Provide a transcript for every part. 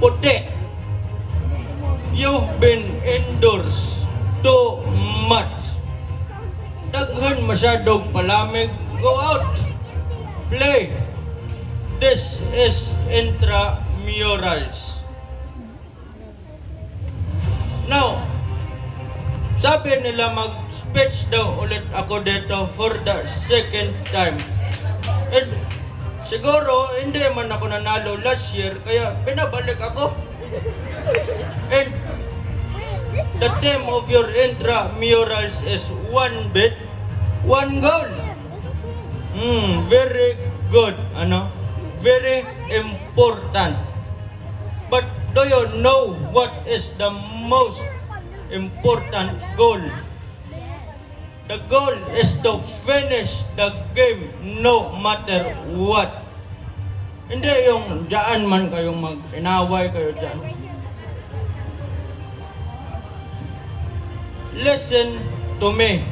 puti. You've been indoors too much. Daghan masyadong palamig. Go out. Play. This is intramurals. Now, sabi nila mag-speech daw ulit ako dito for the second time. And siguro, hindi man ako nanalo last year, kaya pinabalik ako. And the theme of your intramurals is one bit, one goal. Very good, very important. But do you know what is the most important goal? The goal is to finish the game no matter what. Hindi yung dyan man kayong mag-inaway kayo dyan. Listen to me.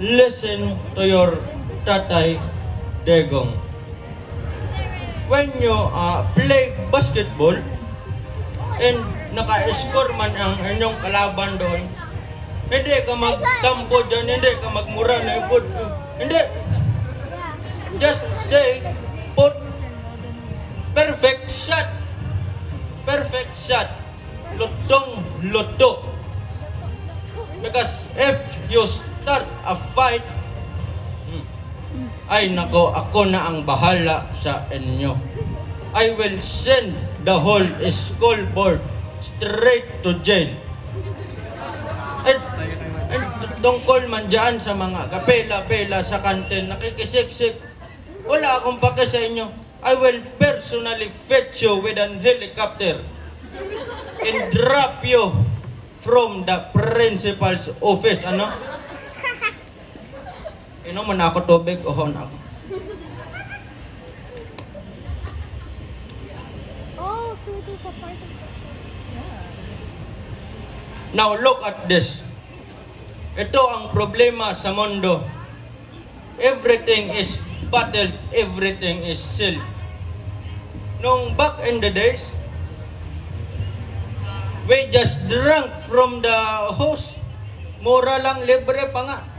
Listen to your Tatay Degong. When you play basketball and naka-score man ang inyong kalaban doon, hindi ka magtampo dyan, hindi ka magmura na ipod. Hindi. Just say, put perfect shot. Perfect shot. Lutong luto. Because if you start a fight, ay nako, ako na ang bahala sa inyo. I will send the whole school board straight to jail. And tungkol man dyan sa mga kapela-pela sa kantin, nakikisiksik, wala akong pake sa inyo. I will personally fetch you with an helicopter and drop you from the principal's office. Inom mo na ako tubig, ohon ako. Oh, so it is a part of Now look at this. Ito ang problema sa mundo. Everything is battled, everything is sealed. Nung back in the days, we just drank from the hose. Mura lang, libre pa nga.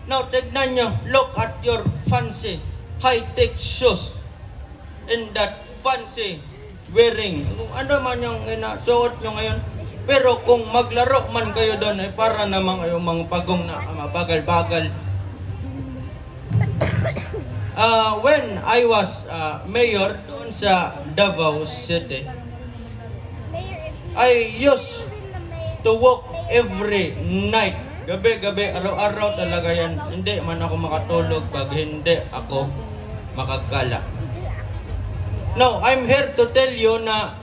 Now, tignan nyo, look at your fancy, high-tech shoes and that fancy wearing. Kung ano man yung suot nyo ngayon. Pero kung maglaro man kayo doon, ay para naman kayong mga pagong na mabagal-bagal. When I was mayor doon sa Davao City, I used to walk every night. Gabi-gabi, araw-araw talaga yan. Hindi man ako makatulog pag hindi ako makagala. Now, I'm here to tell you na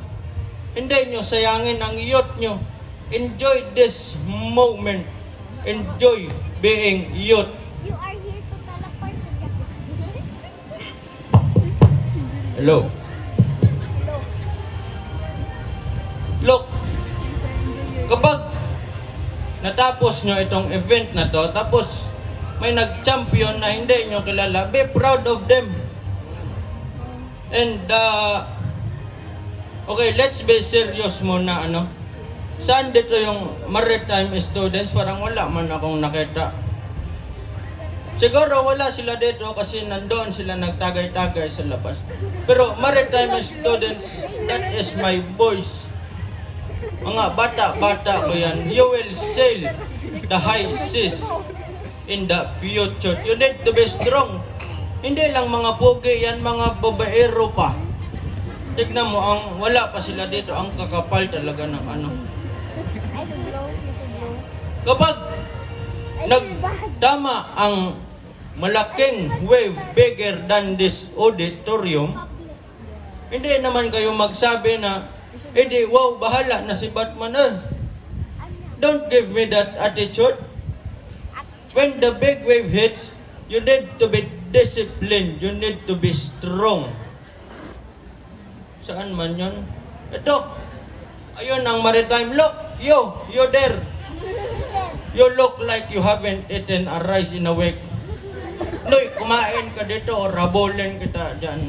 hindi nyo sayangin ang youth nyo. Enjoy this moment. Enjoy being youth. You are here to teleport to Japan. Hello. Look, kapag natapos nyo itong event na to, tapos may nag-champion na hindi nyo kilala, be proud of them. And, okay, let's be serious muna, Saan dito yung maritime students? Parang wala man akong nakita. Siguro wala sila dito kasi nandoon sila nagtagay-tagay sa labas. Pero maritime students, that is my boys. Mga bata-bata ko yan. You will sail the high seas in the future. You need to be strong. Hindi lang mga pogi yan, mga babaero pa. Tignan mo, wala pa sila dito. Ang kakapal talaga ng Kapag nagtama ang malaking wave bigger than this auditorium, hindi naman kayo magsabi na, wow, bahala na si Batman. Don't give me that attitude. When the big wave hits, you need to be disciplined. You need to be strong. Saan man yun? Ito. Ayun ang maritime. Look, you there. You look like you haven't eaten a rice in a week. Noy, kumain ka dito o rabolin kita dyan.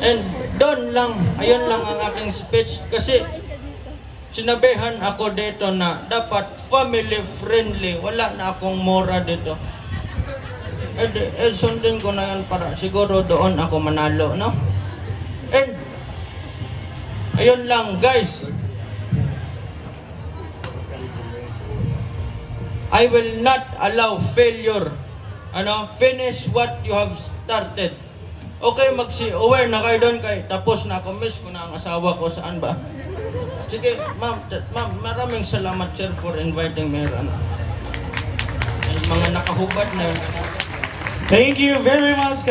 And doon lang, ayun lang ang aking speech kasi sinabihan ako dito na dapat family friendly. Wala na akong mora dito. Sundin ko na yun para siguro doon ako manalo, no? And ayun lang guys. I will not allow failure. Finish what you have started. Okay, aware na kayo doon kay tapos na ako, miss ko na ang asawa ko, saan ba? Sige, ma'am, maraming salamat sir for inviting me. And mga nakahubad na yun. Thank you very much.